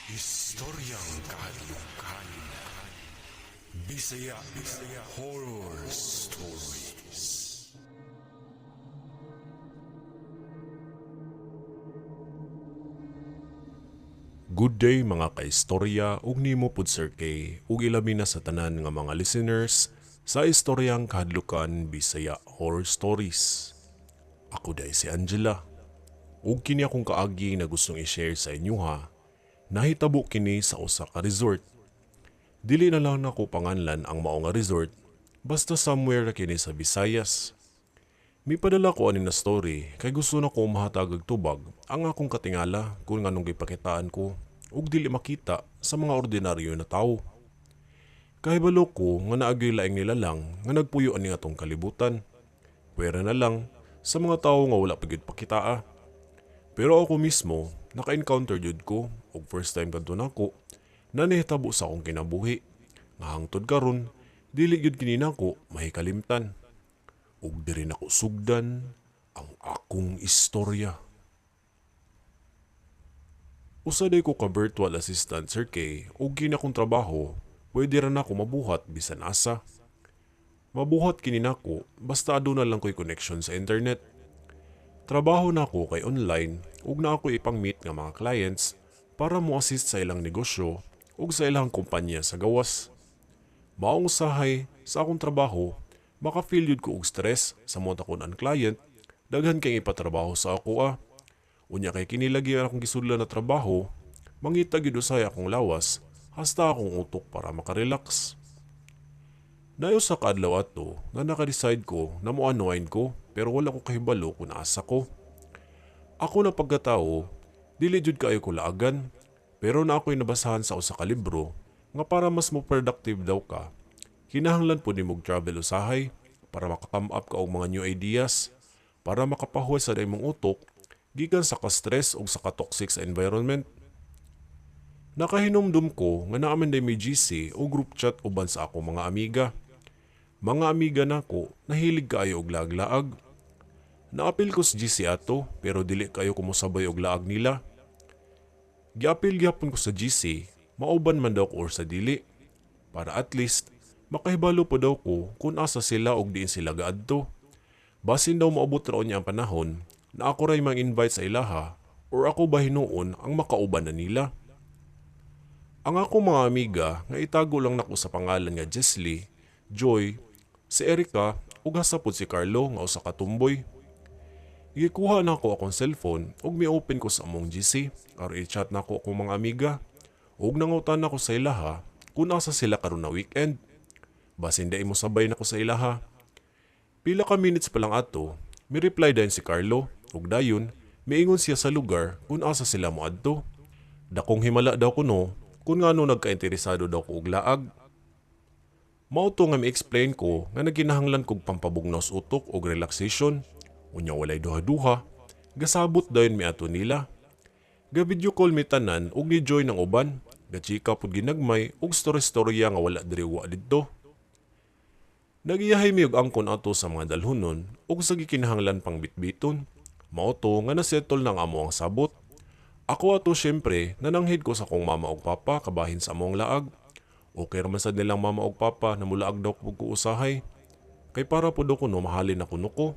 Estoryang Kahadlokan. Bisaya Horror Stories. Good day mga kaistorya ug nimo pud Sir K ug ilabi na sa tanan nga mga listeners sa Estoryang Kahadlokan Bisaya Horror Stories. Ako day si Angela ug kini akong kaagi na gustong i-share sa inyo ha. Nahitabo kini sa usa ka resort. Dili na lang nako panganlan ang mao nga resort, basta somewhere kini sa Visayas. Mipadala ko ani na story kay gusto na ko mahatag og tubag ang akong katingala kung nganong gipakitaan ko ug dili makita sa mga ordinaryo na tawo. Kahibalo ko nga naagay laing nilalang nga nagpuyo ani atong kalibutan. Pwera na lang sa mga tawo nga wala pagid pakitaa. Pero ako mismo naka-encounter jud ko ug first time kadto nako na nahitabo sa akong kinabuhi. Nga hangtod karon dili gyud kini nako mahikalimtan. Ug diri nako sugdan ang akong istorya. Usaday ko ka virtual assistant Sir K ug kini akong trabaho pwede ra nako mabuhat bisan asa. Mabuhat kini nako basta aduna lang ko'y connection sa internet. Trabaho nako kay online ug na ako ipang-meet nga mga clients para mo assist sa ilang negosyo ug sa ilang kumpanya sa gawas. Maong usahay sa akong trabaho, maka-feel yun ko og stress sa mga takunan client, daghan kay ipatrabaho sa ako . Unya kay kinilagi akong gisudlan na trabaho, mangita gyud usay akong lawas, hasta akong utok para makarelax. Dayo sa kaadlaw ato nga naka-decide ko na mo-unwind ko pero wala ko kahibalo kung asa ko. Ako na pagkatao, dili jud kaayo ko laagan, pero na ako'y nabasahan sa usa ka libro nga para mas mo productive daw ka, kinahanglan po nimog travel usahay para maka-come up ka og mga new ideas, para makapahuway sa imong utok gikan sa ka-stress ug sa ka-toxic sa environment. Nakahinumdum ko nga naaman day may GC o group chat uban sa akong mga amiga. Mga amiga nako nahilig kaayo og laag-laag. Naapil ko sa GC ato pero dili kayo kumusabay og laag nila. Giapil gyapon ko sa GC, mauban man daw ko or sa dili. Para at least makahibalo po daw ko kung asa sila og diin sila gaadto. Basin daw maabot raon niya ang panahon na ako ray mang-invite sa ilaha or ako ba hinuon ang makauban na nila. Ang ako mga amiga nga itago lang nako sa pangalan nga Jesly, Joy, si Erica ug hasapod si Carlo nga usa ka tumboy. Gikuha na ako akong cellphone ug mi-open ko sa among GC aron i-chat na ako akong mga amiga ug nangutan ako sa ilaha kung asa sila karon na weekend. Basin day mo sabay nako sa ilaha. Pila ka minutes pa lang ato, mi reply dayon si Carlo ug dayon miingon siya sa lugar kung asa sila moadto. Dakong himala daw kuno kung ngano nagka-interesado daw ko og laag. Mao to nga mi-explain ko nga naginahanglan kog pampabugnaw sa utok og relaxation. Unya walay duha-duha, gasabot dayon mi ato nila. Ga-video call mi tanan ug ni Joy ng uban, ga-chika pud ginagmay ug story-storya nga wala diri wa didto. Nagiyahay mi og angkon ato sa mga dalhonon ug sa gikinahanglan pang bitbiton. Mao to nga nasettle nang amo ang sabot. Ako ato syempre nananghid ko sa kong mama ug papa kabahin sa among laag. Okay raman sad nilang mama ug papa na mulaag daw ko usahay. Kay para pud ko no mahalin ako nuko.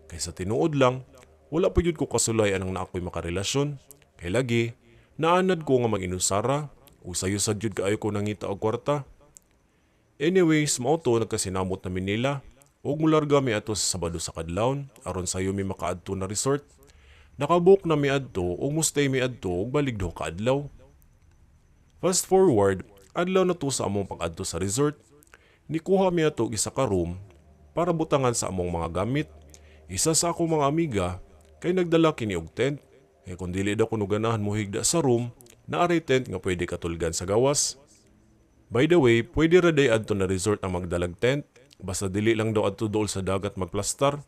Kay sa tinuod lang, wala pa yun ko kasulayan ang naakoy makarelasyon. Kay lagi, naanad ko nga mag-inusara o sayo-sad yun kaayo ko nangita og kwarta. Anyways, mao to nagkasinamot namin nila ug mularga mi ato sa Sabado sa kadlawon aron sayo mi makaadto na resort. Nakabook na mi adto ug mustay mi adto ug balik do ka adlaw. Fast forward, adlaw na to sa among pag-adto sa resort. Nikuha mi ato og isa ka room para butangan sa among mga gamit. Isa sa akong mga amiga kay nagdala kini og tent. Kay kung dili daw kuno ganahan mo higda sa room, naaray tent nga pwede katulgan sa gawas. By the way, pwede ra day adto na resort ang magdalag tent, basta dili lang daw adto dool sa dagat magplastar.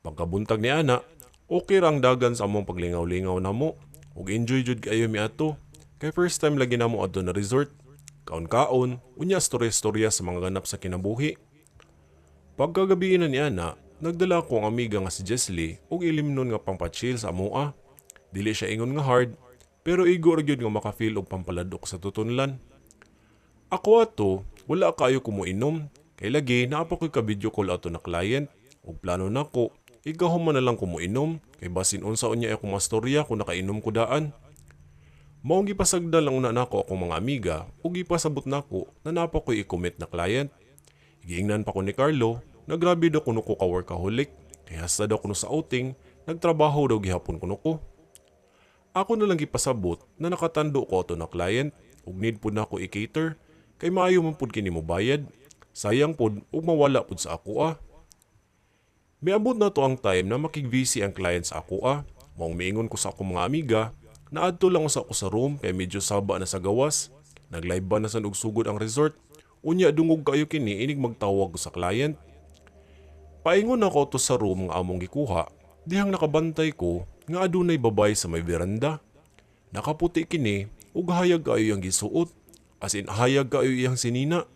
Pagkabuntag ni ana, okay ra ang dagan sa among paglingaw-lingaw namo ug enjoy jud kayo mi ato. Kay first time lagi namo adto na resort. Kaon-kaon, unya storya-storya sa mga ganap sa kinabuhi. Pagkagabi na ni ana, nagdala ko ang amiga nga si Jesly ug ilimnon nga pangpa-chill sa amoa. Dili siya ingon nga hard, pero igo ra gyud nga makafeel og pampaladok sa tutunlan. Ako ato, wala kayo kumuinom, kay lagi naapa ko'y ka-video call ato na client, ug plano nako, igahom man na lang kumuinom, kay basin unsa unya akong mastorya kung nakainom ko daan. Maong gipasagdal lang una nako akong mga amiga, ug gipasabot nako na napa ko'y i-commit na client. Giingnan pa ko ni Carlo, na grabe daw kuno ko ka-workaholic, kaya hasta daw kuno sa outing, nagtrabaho daw gihapon kuno ko. Ako na lang gipasabot na nakatando ko ato na client, ug need pud nako i-cater, kay maayo man pud kini mo bayad. Sayang pud ug mawala pud sa ako. Miabot na to ang time na makig-busy ang client sa ako. Maong miingon ko sa akong mga amiga, na adto lang ako sa room kay medyo saba na sa gawas. Nag-live ba na sa nugsugod ang resort, unya dungog kayo kini inig magtawag ko sa client. Paingon ako to sa room nga among gikuha, dihang nakabantay ko nga adunay babay sa may veranda. Nakaputi kini ug hayag kayo ang gisuot, as in hayag kayo iyang sinina.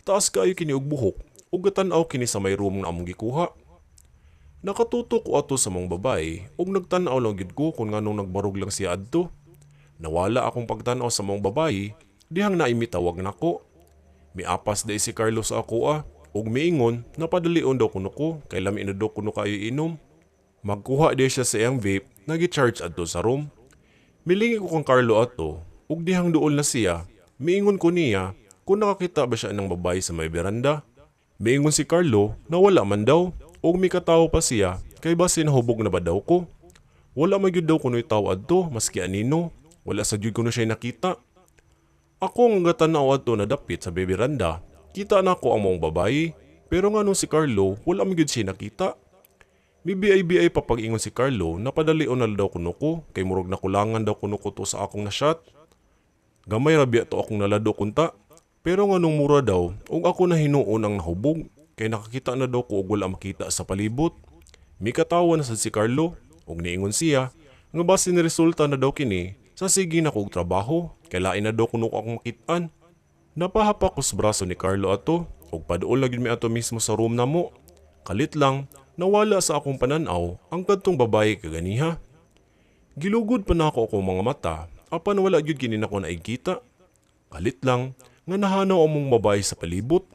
Taas kayo kini og buhok ug gatan-aw kini sa may room nga among gikuha. Nakatutok ko ato sa mong babae ug nagtan-aw lang gid ko kung nganong nagbarog lang siya adto. Nawala akong pagtan-aw sa mong babae, dihang naimitawag nako. Miapas day si Carlos sa ako ug miingon na padalion daw kuno ko kay lami na daw kuno kayo inom. Magkuha di siya sa iyang vape, nagi-charge adto sa room. Milingi ko kang Carlo ato ug dihang duol na siya, miingon ko niya kung nakakita ba siya ng babae sa may beranda. Miingon si Carlo na wala man daw, ug mikatawo pa siya kay basi nahubog na ba daw ko. Wala magyud daw kuno'y tao adto maski anino, wala sa gyud kuno siya nakita. Ako nga gatan-aw adto na dapit sa beranda, kita na ko ang mong babae, pero nganong si Carlo wala magyud siya nakita. Mibi-ay pa pag-ingon si Carlo na padalion na daw kuno ko kay murag nakulangan daw kuno ko to sa akong na-shot. Gamay rabi ato akong nalado kunta. Pero nganong mura daw, ug ako na hinuon ang nahubog, kay nakakita na daw ko ug wala makita sa palibot. Mikatawa na sad si Carlo, ug niingon siya, nga basi ni resulta na daw kini, sa sige na ko og trabaho, kay lain na daw kuno ko akong makitaan. Napahapak ko sa braso ni Carlo ato, ug paduol lagi mi ato mismo sa room namo. Kalit lang, nawala sa akong pananaw ang kadtong babae kaganiha. Gilugod pa na ako akong mga mata, apan wala gyud kini nako naigkita. Kalit lang, nga nahanaw ang mong babae sa palibot.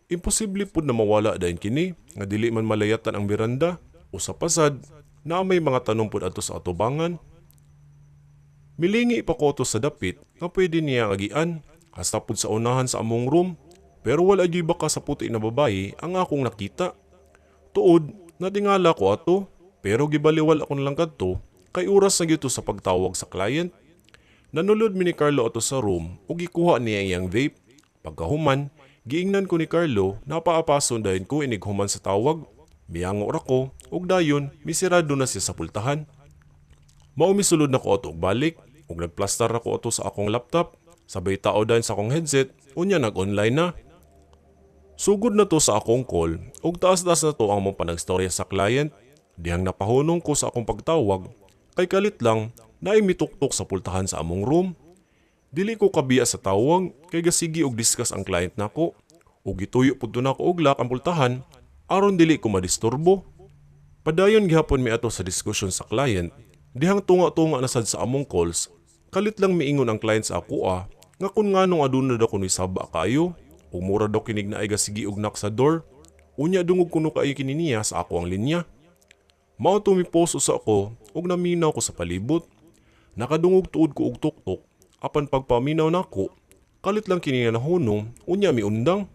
Imposible pud na mawala dayon kini, nga dili man malayatan ang beranda, o sa pasad, na may mga tanong pud ato sa atubangan. Milingi pa ko to sa dapit, nga pwede niya agian, hasta pud sa unahan sa among room, pero wala gyud baka sa puti na babae ang akong nakita. Tuod, natingala ko ato, pero gibaliwal ako nalang kadto, kay oras na gyud to sa pagtawag sa client. Nanulod mi ni Carlo ato sa room ug gikuha niya iyang vape. Pagkahuman, giingnan ko ni Carlo na paapason dayon ko inighuman sa tawag. Miyango ra ko ug dayon misirado na siya sa pultahan. Mao misulod na ko ato og balik ug nagplastar ako ato sa akong laptop. Sabay tao dayon sa akong headset unya nag-online na. Sugod na to sa akong call ug taas-taas na to ang mong panagstorya sa client. Dihang napahunong ko sa akong pagtawag kay kalit lang na imituktok sa pultahan sa among room. Dili ko kabiya sa tawag kay gasigi og discuss ang client nako ug gituyo pud nako og lock ang pultahan aron dili ko madisturbo. Padayon gihapon mi ato sa diskusyon sa client. Dihang tunga-tunga na sad sa among calls, kalit lang miingon ang client sa ako nga kun nganong aduna daw kuno'y saba kayo ug mura daw kinig na ay gasigi og knock sa door. Unya dungog kuno kaayo kini niya sa ako ang linya. Mao tumiposo sa ako ug naminaw ko sa palibot. Nakadungog tuod ko og tuktok, apan pagpaminaw nako, kalit lang kini na nahunong, unya miundang.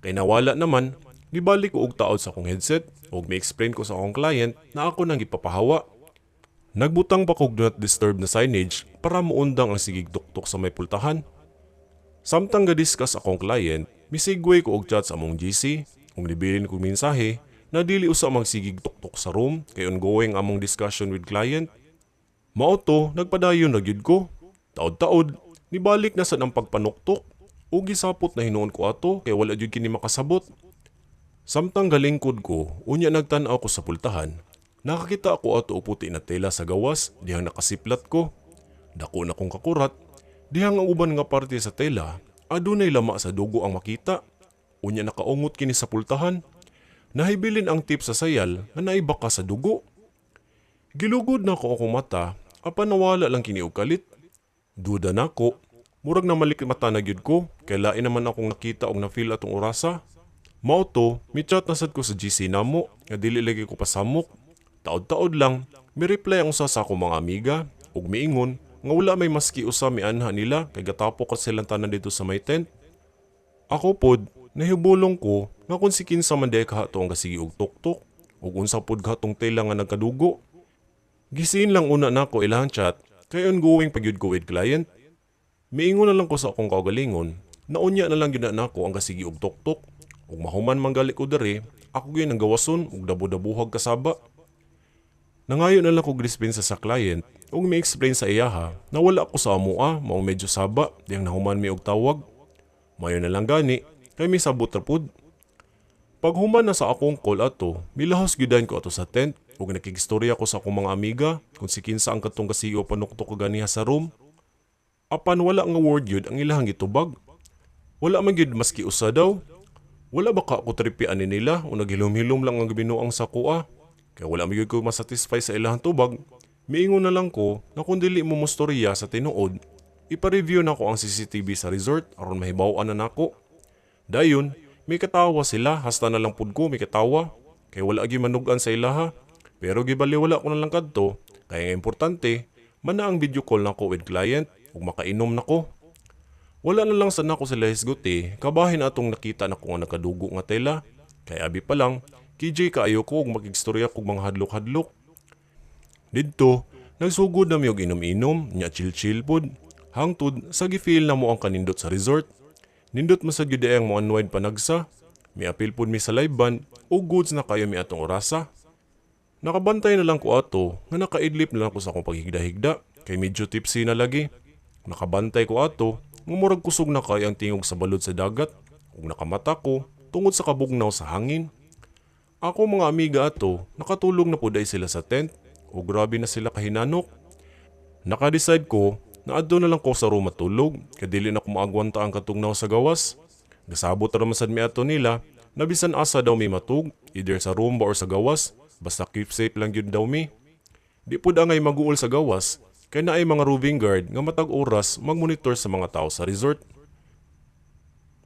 Kay nawala naman, gibalik ko og taod sa akong headset, ug mi-explain ko sa akong client na ako nang gipapahawa. Nagbutang pa kog do not disturb na signage para muundang ang sigig tuktok sa may pultahan. Samtang ga-discuss akong client, misigway ko og chat sa among GC, ug nibilin ko mensahe na dili usa magsigig tuktok sa room kay ongoing among discussion with client. Mao to, nagpadayon na gyud ko. Taod-taod, nibalik na sad ang pagpanuktok. Ug gisapot na hinuon ko ato kay wala gyud kini makasabot. Samtang galingkod ko, unya nagtan-aw ko sa pultahan. Nakakita ako ato og puti na tela sa gawas, dihang nakasiplat ko. Dako na kong kakurat, dihang ang uban nga parte sa tela, adunay lama sa dugo ang makita. Unya nakaungot kini sa pultahan. Nahibilin ang tip sa sayal na naibaka sa dugo. Gilugod na ko akong mata, apan nawala lang kini og kalit. Duda nako, murag na malik mata na gyud ko, kay lain naman akong nakita og na-feel atong orasa. Mao to, mi-chat na sad ko sa GC namo, nga dili lagi ko pasamok. Taod-taod lang, mi-reply ang usa sa akong mga amiga, ug miingon, nga wala may maski usa mianha nila, kay gatapok ka silang tanan dito sa may tent. Ako pod, nahibulong ko, nga kung si kinsa man day kahato ang kasigi og tuktok, ug unsa pod katong tela nga nagkadugo. Gisiin lang una nako ilahang chat, kay ongoing pagyud ko with client. Miingon na lang ko sa akong kaugalingon, naunya na lang gyud na nako ang kasigi og tuktok. Ug mahuman manggali ko dere, ako gyud nang gawason ug dabo-dabuhag kasaba. Nangayo na lang ko dispensa sa client ug mi-explain sa iyaha na wala ko sa amua, mao medyo saba, diyang nahuman mi og tawag. Mayo na lang gani, kay mi sabot ra pud. Pag human na sa akong call ato, milahos gyudan ko ato sa tent ug nakigstorya ko sa akong mga amiga kung si kinsa ang katong kasigo panuktok ko ganiha sa room. Apan wala nga word yun ang ilahang gitubag. Wala man gyud maski usa daw. Wala ba ka ako tripian ni nila o naghilom-hilom lang ang binuang sa kuha? Kaya wala magyud ko masatisfy sa ilahang tubag. Miingon na lang ko na kung dili mo mustorya sa tinuod, ipa-review na ko ang CCTV sa resort aron mahibaw-an na nako. Dayon, may katawa sila, hasta na lang pud ko may katawa. Kaya wala gyud manugan sa ilaha. Pero gibali wala ko na lang kadto, kaya nga importante, mana ang video call nako with client ug makainom nako. Wala na lang sa nako sila hisguti, kabahin atong nakita na ko nga nakadugo nga tela. Kaya abi pa lang, KJ kaayo ko ug makigstorya kog mga hadlok-hadlok. Didto, nagsugod na mi og inom-inom, nya chill-chill pod. Hangtod sa gifeel na mo ang kanindot sa resort. Nindot masad gyud ang mo unwind panagsa. Mi apil pod mi sa live band ug goods na kayo mi atong orasa. Nakabantay na lang ko ato nga nakaidlip na lang ko sa akong paghigda-higda kay medyo tipsy na lagi. Nakabantay ko ato nga murag kusog na kay ang tingog sa balod sa dagat ug nakamata ko tungod sa kabugnaw sa hangin. Ako mga amiga ato nakatulog na puday sila sa tent ug grabe na sila kahinanok. Naka-decide ko na adto na lang ko sa room matulog kay dili na ko maagwanta ang katugnaw sa gawas. Gasabot ra man sad mi ato nila na bisan asa daw mi matug either sa room ba or sa gawas. Basta keep safe lang yun daw mi. Di po da ngay mag-uol sa gawas, kaya na ay mga roving guard nga matag oras mag-monitor sa mga tao sa resort.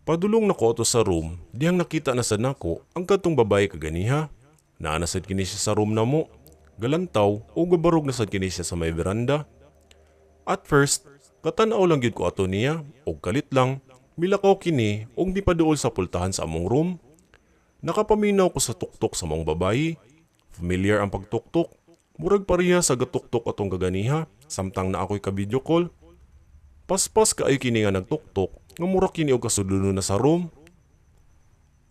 Padulong na ko ato sa room, diyang nakita na sad nako ang katong babae kaganiha. Naanasad kini siya sa room na mo, galantaw o gabarog na sad kini siya sa may veranda. At first, katanaw lang yun ko ato niya, o kalit lang, milakaw kini o di pa dool sa pultahan sa among room. Nakapaminaw ko sa tuktok sa mong babae. Familiar ang pagtuktok. Murag pareha sa gatuktok atong kaganiha, samtang na ako'y ka-video call. Paspas ka ay kini nga nagtuktok, nga murag kini og kasudlunon na sa room.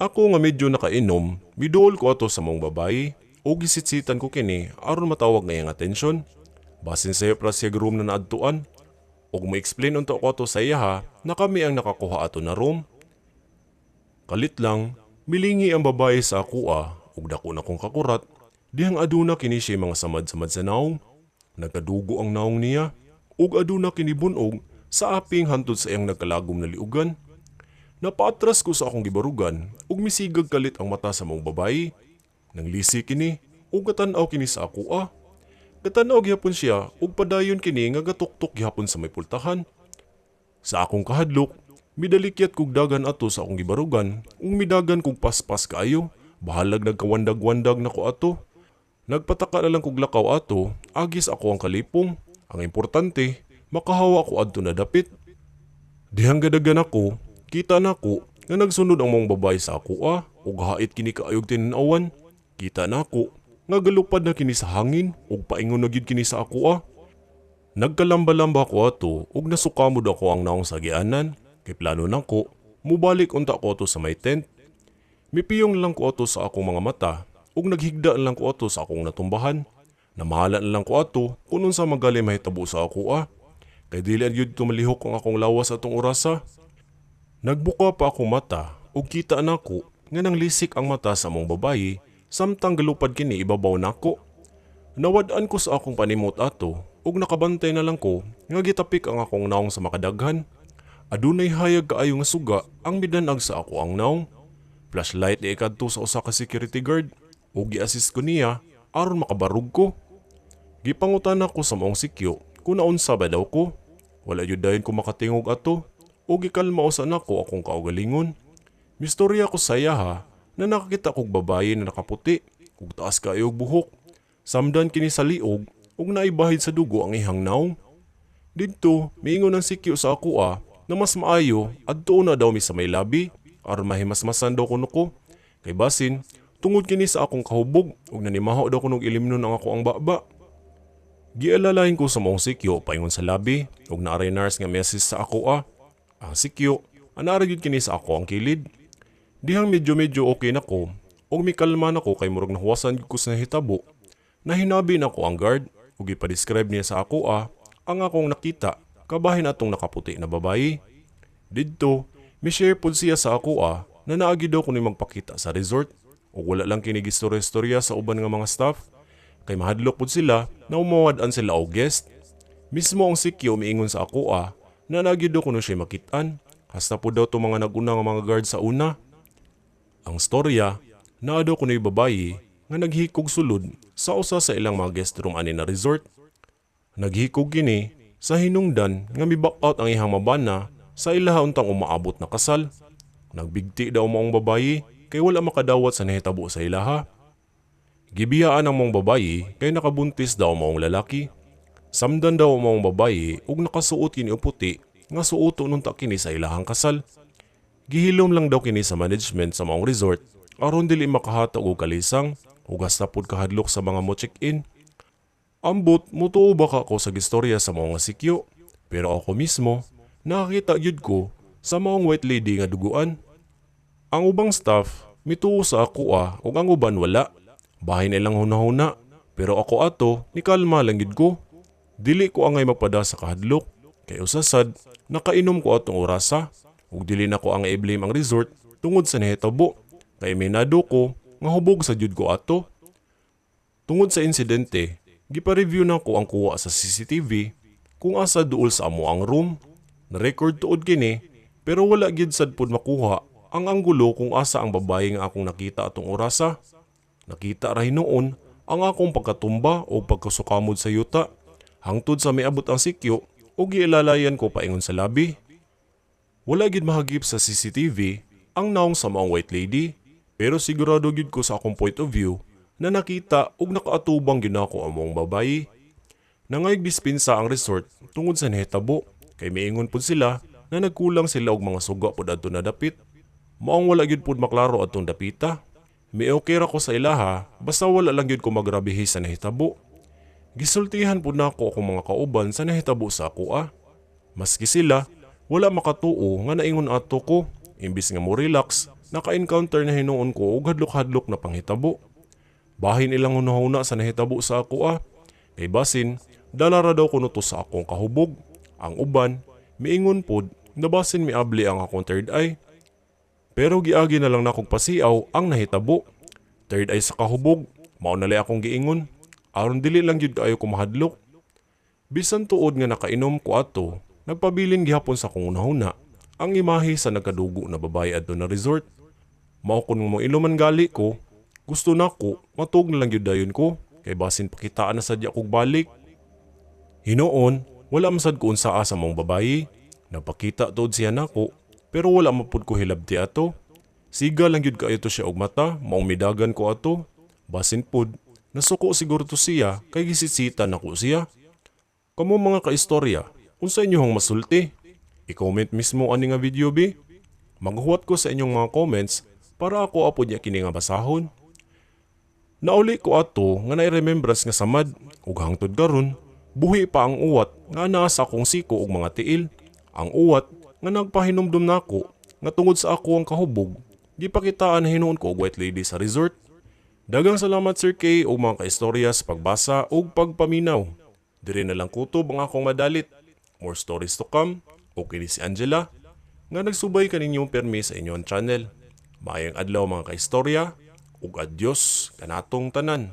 Ako nga medyo nakainom, biduol ko ato sa mong babae, o gisitsitan ko kini aron matawag nga iyang atensyon. Basin sayo pra siya room na naadtuan, og ma-explain unta ko ato sa iya na kami ang nakakuha ato na room. Kalit lang, milingi ang babae sa akua, ug dako na kong kakurat. Dihang aduna kini siya mga samad-samad sa naong. Nagkadugo ang naong niya. Ug aduna kini bunog sa aping hantod sa iyang nagkalagom na liugan. Napaatras ko sa akong gibarugan ug misigag kalit ang mata sa mong babae. Nanglisi kini ug katanaw kini sa akua. Katanaw gyapon siya ug padayon kini nga gatuktok gyapon sa may pultahan. Sa akong kahadlok, midalikyat kog dagan ato sa akong gibarugan ug midagan kog paspas kaayo. Bahalag nagkawandag-wandag na ko ato. Nagpataka na lang kog lakaw ato, agis ako ang kalipong. Ang importante, makahawa ko adto na dapit. Dihang gadagan ako, kita na ko nga nagsunod ang mong babae sa ako ug hait kini kaayog tinanawan. Kita na ko nga galupad na kini sa hangin ug paingon na gyud kini sa ako. Nagkalamba-lamba ko ato ug nasukamod ako ang naong sa gianan. Kay plano nako, mubalik unta ko ato sa may tent. Mipiyong lang ko ato sa akong mga mata. Ug naghigda lang ko ato sa akong natumbahan. Namahalan lang ko ato kung unsa magali mahitabo sa ako Kay dili gyud ko malihok ang akong lawas atong orasa. Nagbuka pa akong mata ug kita nako nga nanglisik ang mata sa mong babayi samtang galupad kini ibabaw nako. Nawad-an ko sa akong panimot ato ug nakabantay na lang ko nga gitapik ang akong naong sa makadaghan. Adunay hayag kaayo nga suga ang midanag sa ako ang naong. Flashlight di ikadto sa usa ka security guard. Ug gi-assist ko niya aron makabarug ko. Gipangutan ako sa maong sikyo kung naunsa ba daw ko. Wala yun dayon ko makatingog ato o gikalmaosan ako akong kaugalingon. Mistorya ko saya ha na nakakita kog babae na nakaputi ug taas kayo og buhok. Samdan kini sa liog ug naibahid sa dugo ang ihang naong. Didto miingon ang sikyo sa ako na mas maayo adto na daw mi sa may labi aron mahimasmasan daw kuno ko. Kay basin tungod kini sa akong kahubog ug nanimaho daw kunog ilimnon ang ako ang baba. Gialalain ko sa maong sikyo paingon sa labi ug naaray nurse nga message sa ako Ang sikyo, anara yun kini sa ako ang kilid. Dihang medyo okay na ko ug mikalma na ko kay murag nahuwasan ko sa hitabo. Nahinabi na ko ang guard ug ipa-describe niya sa ako ang akong nakita kabahin atong nakaputi na babae. Didto, mi-share pod siya sa ako na naagi daw kuno magpakita sa resort ug wala lang kini gistorya-istorya sa uban nga mga staff. Kay mahadlok pod sila na umawad-an sila og guest. Mismo ang sikyo miingon sa ako na naagi daw kuno siya makitaan. Hasta po daw to mga naguna nga mga guard sa una. Ang storya, naa daw kuno'y babae nga naghikog sulod sa usa sa ilang mga guest room ani na resort. Naghikog kini sa hinungdan nga mi-back out ang ihang mabana sa ilaha untang umaabot na kasal. Nagbigti daw maong babae kay wala makadawat sa nahitabo sa ilaha. Gibiyaan ang maong babae kay nakabuntis daw maong lalaki. Samdan daw maong babae ug nakasuot kini og puti nga suoto nung kini sa ilahang kasal. Gihilom lang daw kini sa management sa maong resort aron dili makahatag og kalisang ug hasta pod kahadlok sa mga mo check-in. Ambot mutuo ba ka ko sa gistorya sa maong sikyo, pero ako mismo nakakita gyud ko sa maong white lady nga duguan. Ang ubang staff mituo sa ako ug ang uban wala. Bahin nilang hunahuna, pero ako ato nikalma lang gyud ko. Dili ko angay magpada sa kahadlok kay usasad nakainom ko atong orasa ug dili na ko ang i-blame ang resort tungod sa nahitabo kay minado ko nga hubog sa jud ko ato. Tungod sa insidente, gipa-review na ko ang kuha sa CCTV kung asa duol sa amo ang room. Na-record tuod kini pero wala gyud sad pod makuha ang anggulo kung asa ang babae nga akong nakita atong orasa. Nakita ra hinuon ang akong pagkatumba o pagkasukamod sa yuta hangtod sa miabot ang sikyo o giilalayan ko paingon sa labi. Wala gid mahagip sa CCTV ang naong sa maong white lady pero sigurado gid ko sa akong point of view na nakita ug nakaatubang gid nako ang maong babae. Nangayog dispensa ang resort tungod sa nahitabo kay miingon pud sila na nagkulang sila og mga suga pod adto na dapit. Maong wala gid pud maklaro atong dapita. May okay ra ko sa ilaha basta wala lang yun ko magrabihi sa nahitabo. Gisultihan po na ako akong mga kauban sa nahitabo sa ako Maski sila, wala makatuo nga naingon ato ko. Imbis nga mo relax, naka-encounter na hinuon ko og hadlok-hadlok na panghitabo. Bahin ilang hunahuna sa nahitabo sa ako Kay basin, dalara daw kuno to sa akong kahubog. Ang uban, miingon pod na basin miabli ang akong third eye. Pero giagi na lang nakog pasiaw ang nahitabo. Third eye sa kahubog, mao na lay akong giingon. Aron dili lang gyud kaayo ko mahadlok. Bisan tuod nga nakainom ko ato, nagpabilin gihapon sa akong unahuna ang imahe sa nagkadugo na babae adto na resort. Mao kun mo iluman gali ko, gusto nako matug na lang gyud dayon ko kay basin pakitaan na sadya kog balik. Hinuon, wala masad ko unsaa sa mong babae. Napakita tuod siya nako. Pero wala mapud ko hilabti ato. Siga lang gyud kaayo to siya og mata, maong midagan ko ato. Basin pud, nasuko siguro to siya kay gisisita nako siya. Kamo mga kaistorya, unsa inyohang masulti? I-comment mismo ani nga video bi. Maghuwat ko sa inyong mga comments para ako apod niya kini nga basahon. Nauli ko ato nga nai-remembrance nga samad ug hangtod karon buhi pa ang uwat nga naa sa akong siko ug mga tiil. Ang uwat nga nagpahinumdum nako nga tungod sa ako ang kahubog, gipakitaan hinuon ko og white lady sa resort. Daghang salamat Sir K o mga kaistorya sa pagbasa ug pagpaminaw. Dire na lang kutob ang akong madalit. More stories to come. Okay ni si Angela nga nagsubay kaninyong permi sa inyong channel. Maayong adlaw mga kaistorya ug adyos kanatong tanan.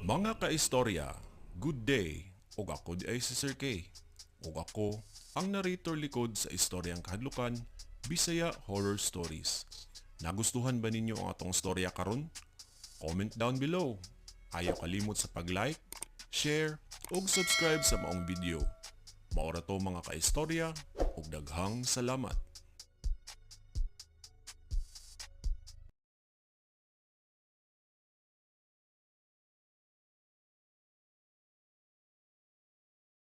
Mga kaistorya, good day. Ug ako di ay si Sir K. Ug ako ang narrator likod sa Estoryang Kahadlokan, Bisaya Horror Stories. Nagustuhan ba ninyo ang atong storya karon? Comment down below. Ayaw kalimot sa pag-like, share, ug subscribe sa maong video. Maura to mga kaistorya ug daghang salamat.